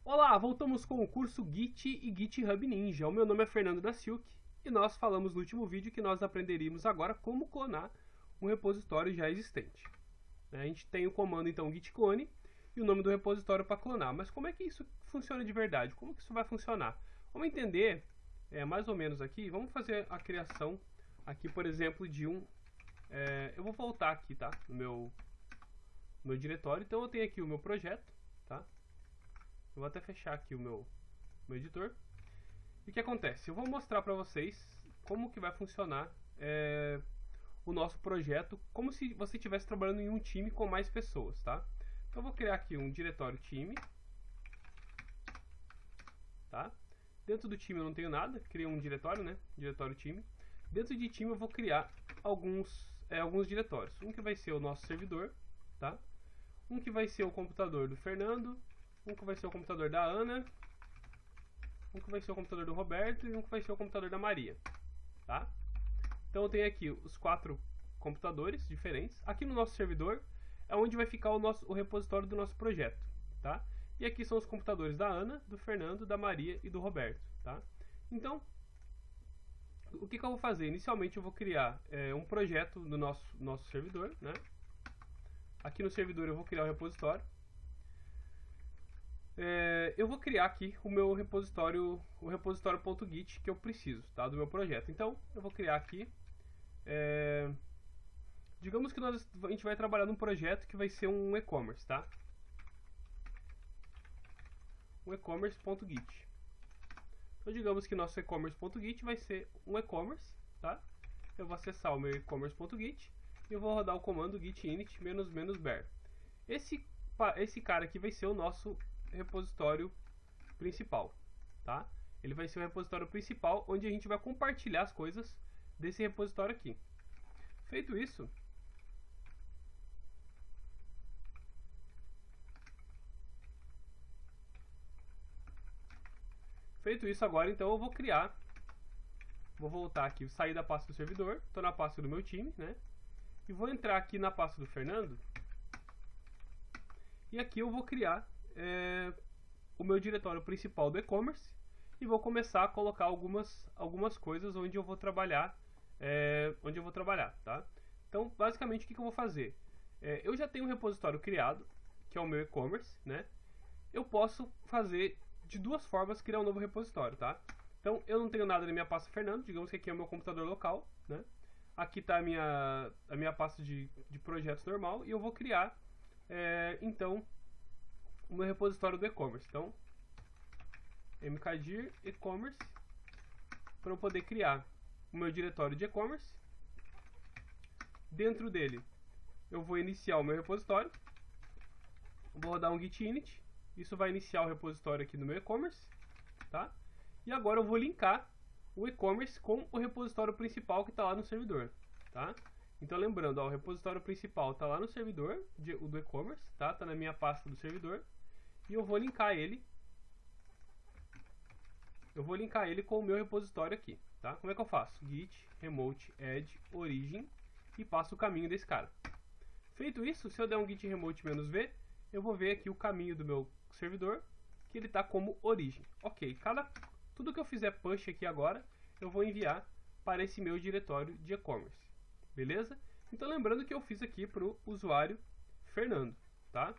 Olá, voltamos com o curso Git e GitHub Ninja. O meu nome é Fernando da Silk e nós falamos no último vídeo que nós aprenderíamos agora como clonar um repositório já existente. A gente tem o comando então git clone e o nome do repositório para clonar. Mas como é que isso funciona de verdade? Como que isso vai funcionar? Vamos entender mais ou menos aqui. Vamos fazer a criação aqui, por exemplo, de um... eu vou voltar aqui, tá? No meu diretório. Então eu tenho aqui o meu projeto, tá? Eu vou até fechar aqui o meu editor. E o que acontece? Eu vou mostrar para vocês como que vai funcionar o nosso projeto, como se você estivesse trabalhando em um time com mais pessoas, tá? Então eu vou criar aqui um diretório time, tá? Dentro do time eu não tenho nada, criei um diretório, né? Diretório time. Dentro de time eu vou criar alguns diretórios. Um que vai ser o nosso servidor, tá? Um que vai ser o computador do Fernando, um que vai ser o computador da Ana, um que vai ser o computador do Roberto e um que vai ser o computador da Maria, tá? Então eu tenho aqui os 4 computadores diferentes. Aqui no nosso servidor é onde vai ficar o repositório do nosso projeto, tá? E aqui são os computadores da Ana, do Fernando, da Maria e do Roberto, tá? Então, o que eu vou fazer? Inicialmente eu vou criar um projeto no nosso servidor, né? Aqui no servidor eu vou criar o repositório. Eu vou criar aqui o meu repositório, o repositório.git que eu preciso, tá, do meu projeto. Então, eu vou criar aqui, digamos que a gente vai trabalhar num projeto que vai ser um e-commerce, tá? Um e-commerce.git. Então, digamos que nosso e-commerce.git vai ser um e-commerce, tá? Eu vou acessar o meu e-commerce.git e eu vou rodar o comando git init --var. Esse cara aqui vai ser o nosso repositório principal, tá? Ele vai ser o repositório principal onde a gente vai compartilhar as coisas desse repositório aqui. Feito isso, agora então eu vou voltar aqui, sair da pasta do servidor, estou na pasta do meu time, né? E vou entrar aqui na pasta do Fernando. E aqui eu vou criar o meu diretório principal do e-commerce e vou começar a colocar algumas coisas onde eu vou trabalhar, tá? Então, basicamente, o que eu vou fazer? Eu já tenho um repositório criado, que é o meu e-commerce, né? Eu posso fazer de duas formas criar um novo repositório, tá? Então, eu não tenho nada na minha pasta Fernando, digamos que aqui é o meu computador local, né? Aqui está a minha pasta de projetos normal e eu vou criar, então, o meu repositório do e-commerce. Então, mkdir e-commerce, para eu poder criar o meu diretório de e-commerce. Dentro dele, eu vou iniciar o meu repositório. Vou rodar um git init. Isso vai iniciar o repositório aqui no meu e-commerce, tá? E agora eu vou linkar o e-commerce com o repositório principal que está lá no servidor, tá? Então lembrando, ó, o repositório principal está lá no servidor do e-commerce, tá? Tá na minha pasta do servidor. E eu vou linkar ele. Com o meu repositório aqui, tá? Como é que eu faço? Git remote add origin e passo o caminho desse cara. Feito isso, se eu der um git remote -v, eu vou ver aqui o caminho do meu servidor, que ele está como origem. Ok, tudo que eu fizer push aqui agora, eu vou enviar para esse meu diretório de e-commerce. Beleza? Então lembrando que eu fiz aqui para o usuário Fernando, tá?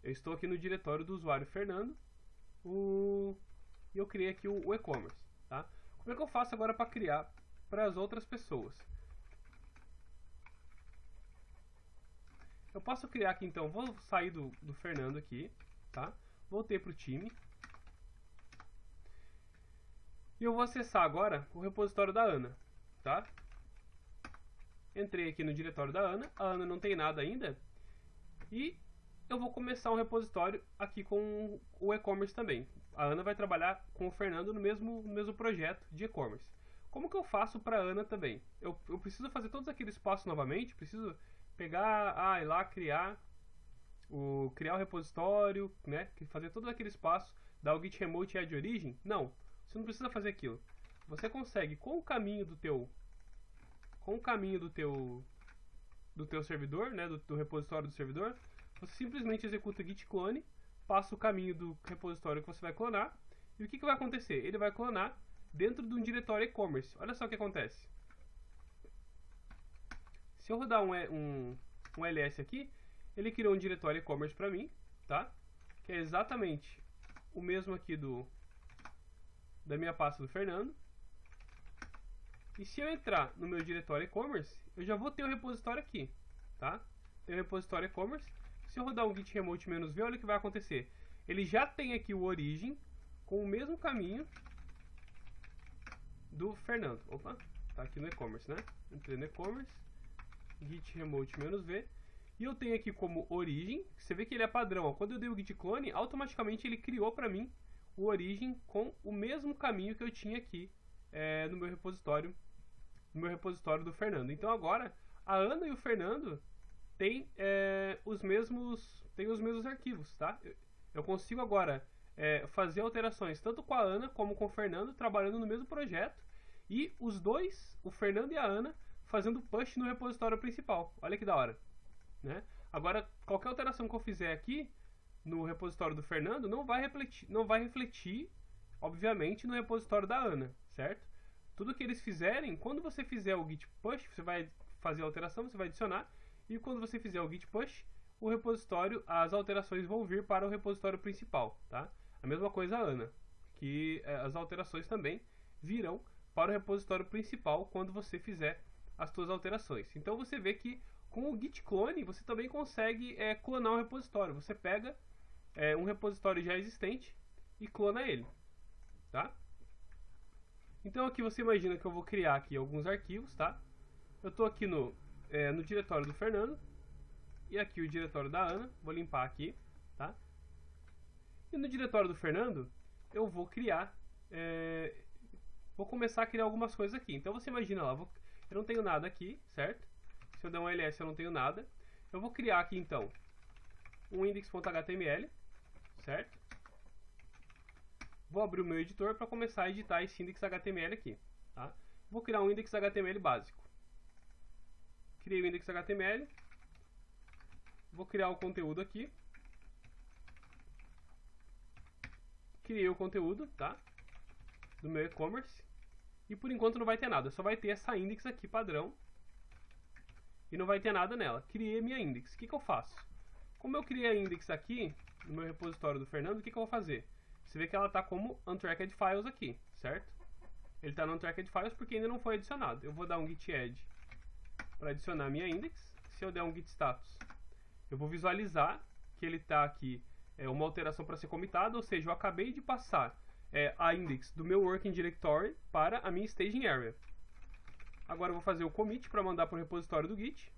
Eu estou aqui no diretório do usuário Fernando e eu criei aqui o e-commerce, tá? Como é que eu faço agora para criar para as outras pessoas? Eu posso criar aqui então, vou sair do Fernando aqui, tá? Voltei para o time. E eu vou acessar agora o repositório da Ana, tá? Entrei aqui no diretório da Ana, a Ana não tem nada ainda. E eu vou começar um repositório aqui com o e-commerce também. A Ana vai trabalhar com o Fernando no mesmo projeto de e-commerce. Como que eu faço para a Ana também? Eu preciso fazer todos aqueles passos novamente, preciso pegar, ir lá criar o repositório, né? Fazer todos aqueles passos, dar o git remote add origin? Não, você não precisa fazer aquilo. Você consegue com o caminho do teu servidor, né, do repositório do servidor, você simplesmente executa git clone, passa o caminho do repositório que você vai clonar. E o que vai acontecer? Ele vai clonar dentro de um diretório e-commerce. Olha só o que acontece. Se eu rodar um ls aqui, ele criou um diretório e-commerce para mim, tá? Que é exatamente o mesmo aqui da minha pasta do Fernando. E se eu entrar no meu diretório e-commerce, eu já vou ter o repositório aqui, tá? Tem o repositório e-commerce. Se eu rodar um git remote -v, olha o que vai acontecer. Ele já tem aqui o origin com o mesmo caminho do Fernando. Opa, tá aqui no e-commerce, né? Entrei no e-commerce, git remote -v. E eu tenho aqui como origem, você vê que ele é padrão. Ó. Quando eu dei o git clone, automaticamente ele criou para mim o origem com o mesmo caminho que eu tinha aqui no meu repositório do Fernando. Então agora a Ana e o Fernando têm os mesmos arquivos, tá? Eu consigo agora fazer alterações tanto com a Ana como com o Fernando, trabalhando no mesmo projeto, e os dois, o Fernando e a Ana, fazendo push no repositório principal. Olha que da hora, né? Agora, qualquer alteração que eu fizer aqui no repositório do Fernando não vai refletir, obviamente, no repositório da Ana, certo? Tudo que eles fizerem, quando você fizer o git push, você vai fazer a alteração, você vai adicionar, e quando você fizer o git push, o repositório, as alterações vão vir para o repositório principal, tá? A mesma coisa a Ana, que as alterações também virão para o repositório principal quando você fizer as suas alterações. Então você vê que com o git clone você também consegue clonar um repositório. Você pega um repositório já existente e clona ele, tá? Então aqui você imagina que eu vou criar aqui alguns arquivos, tá? Eu estou aqui no diretório do Fernando e aqui o diretório da Ana. Vou limpar aqui, tá? E no diretório do Fernando eu vou criar, vou começar a criar algumas coisas aqui. Então você imagina lá, eu não tenho nada aqui, certo? Se eu der um ls eu não tenho nada. Eu vou criar aqui então um index.html, certo? Vou abrir o meu editor para começar a editar esse index.html aqui, tá? Vou criar um index.html básico. Criei o index.html. Vou criar o conteúdo aqui. Criei o conteúdo, tá? Do meu e-commerce. E por enquanto não vai ter nada, só vai ter essa index aqui padrão. E não vai ter nada nela. Criei minha index. O que eu faço? Como eu criei a index aqui no meu repositório do Fernando, o que eu vou fazer? Você vê que ela está como untracked files aqui, certo? Ele está no untracked files porque ainda não foi adicionado. Eu vou dar um git add para adicionar a minha index. Se eu der um git status, eu vou visualizar que ele está aqui uma alteração para ser commitado, ou seja, eu acabei de passar a index do meu working directory para a minha staging area. Agora eu vou fazer o commit para mandar para o repositório do Git.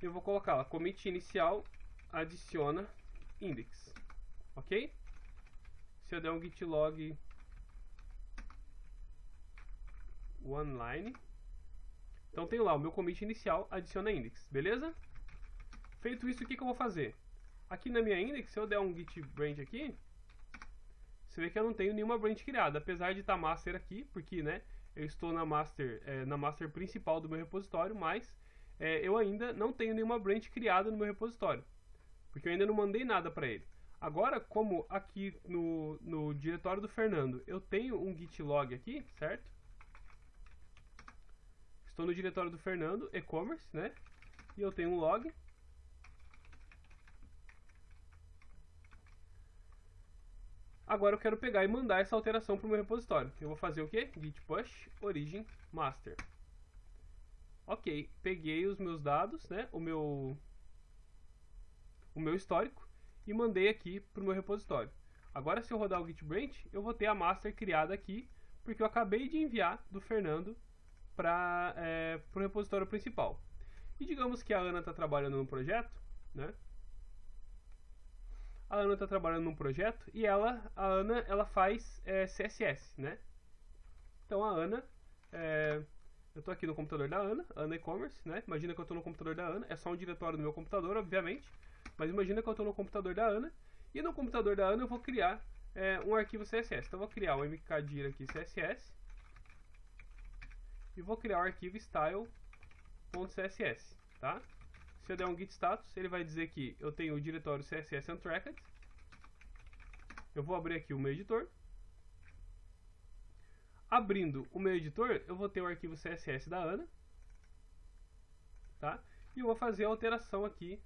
Eu vou colocar lá, commit inicial adiciona index. Ok? Se eu der um git log one-line, então tem lá o meu commit inicial adiciona index. Beleza? Feito isso, o que eu vou fazer? Aqui na minha index, se eu der um git branch aqui, você vê que eu não tenho nenhuma branch criada, apesar de estar master aqui, porque, né, eu estou na master principal do meu repositório, mas eu ainda não tenho nenhuma branch criada no meu repositório, porque eu ainda não mandei nada para ele. Agora, como aqui no diretório do Fernando eu tenho um git log aqui, certo? Estou no diretório do Fernando, e-commerce, né? E eu tenho um log. Agora eu quero pegar e mandar essa alteração para o meu repositório. Eu vou fazer o quê? Git push origin master. Ok, peguei os meus dados, né? O meu histórico e mandei aqui para o meu repositório. Agora, se eu rodar o git branch, eu vou ter a master criada aqui, porque eu acabei de enviar do Fernando para o repositório principal. E digamos que a Ana está trabalhando num projeto, né? A Ana está trabalhando num projeto e a Ana ela faz CSS, né? Então a Ana, eu estou aqui no computador da Ana e-commerce, né? Imagina que eu estou no computador da Ana, é só um diretório do meu computador, obviamente, mas imagina que eu estou no computador da Ana e no computador da Ana eu vou criar um arquivo CSS. Então eu vou criar o mkdir aqui CSS e vou criar o arquivo style.css, tá? Se eu der um git status, ele vai dizer que eu tenho o diretório CSS untracked. Eu vou abrir aqui o meu editor. Abrindo o meu editor, eu vou ter o arquivo CSS da Ana, tá? E eu vou fazer a alteração aqui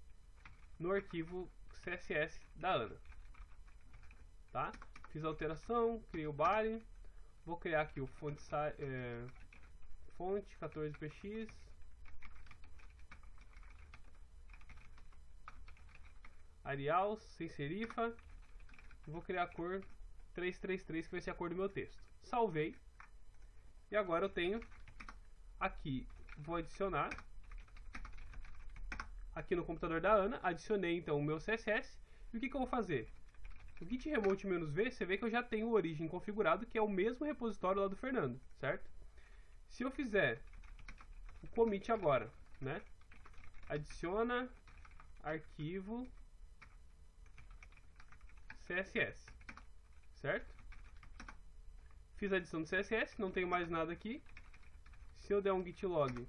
no arquivo CSS da Ana, tá? Fiz a alteração, criei o body, vou criar aqui o fonte 14px, Arial, sem serifa, vou criar a cor 333, que vai ser a cor do meu texto. Salvei. E agora eu tenho aqui, vou adicionar aqui no computador da Ana, adicionei então o meu CSS. E o que eu vou fazer? O git remote -v, você vê que eu já tenho o origem configurado, que é o mesmo repositório lá do Fernando, certo? Se eu fizer o commit agora, né? Adiciona arquivo CSS, certo? Fiz a adição do CSS, não tenho mais nada aqui. Se eu der um git log,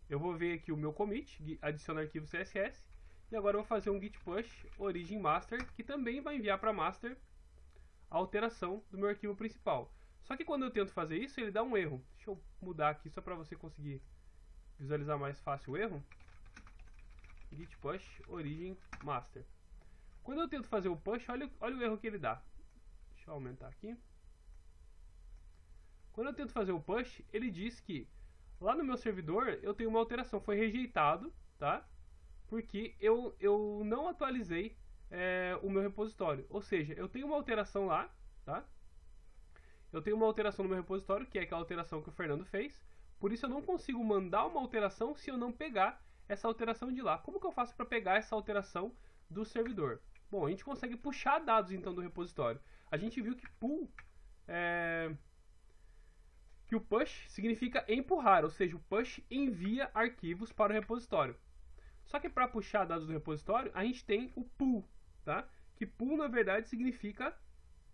eu vou ver aqui o meu commit, adiciona arquivo CSS. E agora eu vou fazer um git push origin master, que também vai enviar para master a alteração do meu arquivo principal. Só que quando eu tento fazer isso, ele dá um erro. Deixa eu mudar aqui só para você conseguir visualizar mais fácil o erro. Git push origin master. Quando eu tento fazer o push, olha o erro que ele dá. Deixa eu aumentar aqui. Quando eu tento fazer o push, ele diz que lá no meu servidor eu tenho uma alteração, foi rejeitado, tá? Porque eu não atualizei o meu repositório. Ou seja, eu tenho uma alteração lá, tá? Eu tenho uma alteração no meu repositório, que é aquela alteração que o Fernando fez. Por isso eu não consigo mandar uma alteração se eu não pegar essa alteração de lá. Como que eu faço para pegar essa alteração do servidor? Bom, a gente consegue puxar dados então do repositório. A gente viu que pull que o push significa empurrar, ou seja, o push envia arquivos para o repositório. Só que para puxar dados do repositório, a gente tem o pull, tá? Que pull na verdade significa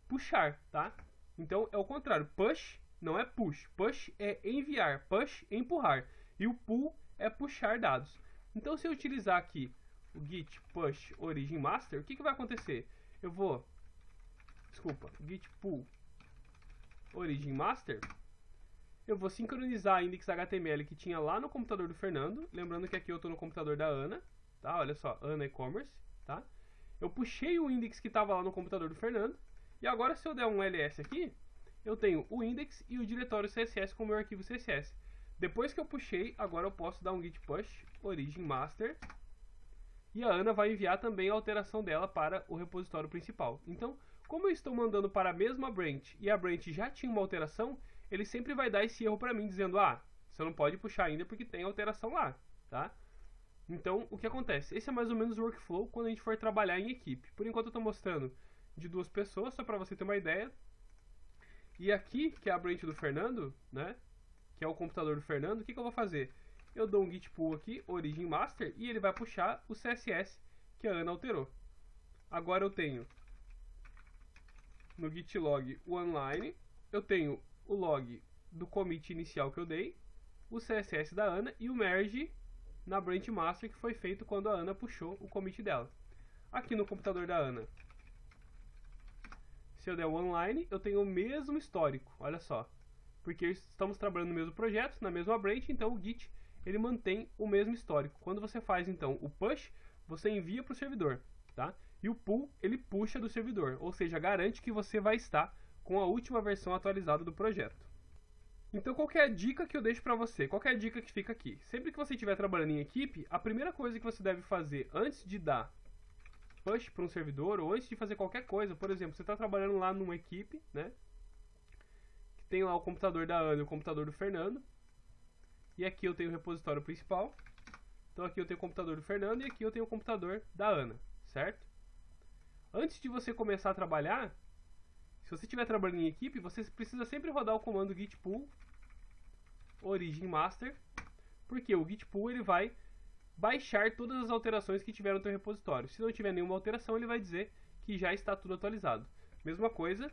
puxar, tá? Então é o contrário, push não é push, push é enviar, push é empurrar, e o pull é puxar dados. Então se eu utilizar aqui o git push origin master, o que vai acontecer? Eu vou, git pull origin master, eu vou sincronizar a index.html que tinha lá no computador do Fernando, lembrando que aqui eu estou no computador da Ana, tá? Olha só, Ana e-commerce, tá? Eu puxei o index que estava lá no computador do Fernando, e agora se eu der um ls aqui, eu tenho o index e o diretório CSS com o meu arquivo CSS. Depois que eu puxei, agora eu posso dar um git push origin master, e a Ana vai enviar também a alteração dela para o repositório principal. Então, como eu estou mandando para a mesma branch, e a branch já tinha uma alteração, ele sempre vai dar esse erro para mim, dizendo, você não pode puxar ainda porque tem alteração lá, tá? Então, o que acontece? Esse é mais ou menos o workflow quando a gente for trabalhar em equipe. Por enquanto eu estou mostrando de 2 pessoas, só para você ter uma ideia. E aqui, que é a branch do Fernando, né? Que é o computador do Fernando, o que eu vou fazer? Eu dou um git pull aqui, origin master, e ele vai puxar o CSS que a Ana alterou. Agora eu tenho no git log o online, eu tenho o log do commit inicial que eu dei, o CSS da Ana e o merge na branch master que foi feito quando a Ana puxou o commit dela. Aqui no computador da Ana, se eu der o online, eu tenho o mesmo histórico, olha só. Porque estamos trabalhando no mesmo projeto, na mesma branch, então o git ele mantém o mesmo histórico. Quando você faz então o push, você envia para o servidor, tá? E o pull, ele puxa do servidor, ou seja, garante que você vai estar com a última versão atualizada do projeto. Então qual que é a dica que eu deixo para você? Qual que é a dica que fica aqui? Sempre que você estiver trabalhando em equipe, a primeira coisa que você deve fazer antes de dar push para um servidor, ou antes de fazer qualquer coisa, por exemplo, você está trabalhando lá numa equipe, né? Que tem lá o computador da Ana e o computador do Fernando. E aqui eu tenho o repositório principal. Então aqui eu tenho o computador do Fernando e aqui eu tenho o computador da Ana, certo? Antes de você começar a trabalhar, se você estiver trabalhando em equipe, você precisa sempre rodar o comando git pull origin master, porque o git pull ele vai baixar todas as alterações que tiver no teu repositório. Se não tiver nenhuma alteração, ele vai dizer que já está tudo atualizado. Mesma coisa,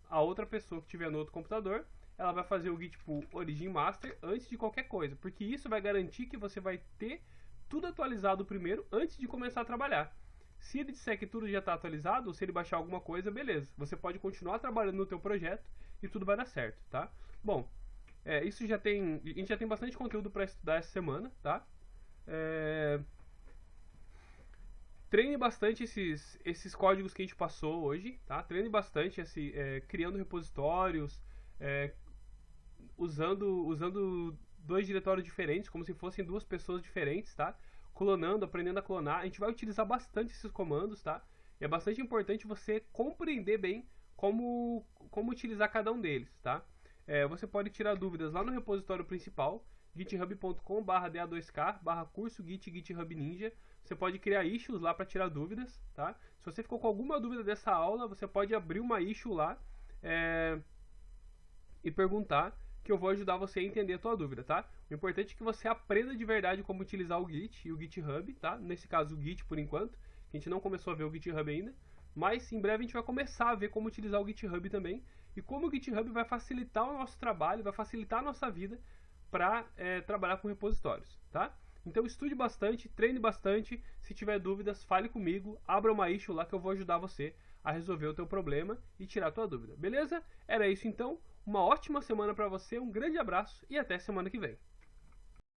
a outra pessoa que tiver no outro computador, ela vai fazer o git pull origin master antes de qualquer coisa, porque isso vai garantir que você vai ter tudo atualizado primeiro antes de começar a trabalhar. Se ele disser que tudo já está atualizado, ou se ele baixar alguma coisa, beleza. Você pode continuar trabalhando no teu projeto e tudo vai dar certo, tá? Bom, isso já tem, a gente já tem bastante conteúdo para estudar essa semana, tá? Treine bastante esses códigos que a gente passou hoje, tá? Treine bastante criando repositórios, usando 2 diretórios diferentes, como se fossem 2 pessoas diferentes, tá? Clonando, aprendendo a clonar. A gente vai utilizar bastante esses comandos, tá? E é bastante importante você compreender bem como utilizar cada um deles, tá? Você pode tirar dúvidas lá no repositório principal, github.com/da2k/curso GitHub Ninja. Você pode criar issues lá para tirar dúvidas, tá? Se você ficou com alguma dúvida dessa aula, você pode abrir uma issue lá e perguntar, que eu vou ajudar você a entender a tua dúvida, tá? O importante é que você aprenda de verdade como utilizar o Git e o GitHub, tá? Nesse caso o Git por enquanto, a gente não começou a ver o GitHub ainda, mas em breve a gente vai começar a ver como utilizar o GitHub também e como o GitHub vai facilitar o nosso trabalho, vai facilitar a nossa vida para trabalhar com repositórios, tá? Então estude bastante, treine bastante, se tiver dúvidas, fale comigo, abra uma issue lá que eu vou ajudar você a resolver o teu problema e tirar a tua dúvida, beleza? Era isso então. Uma ótima semana para você, um grande abraço e até semana que vem.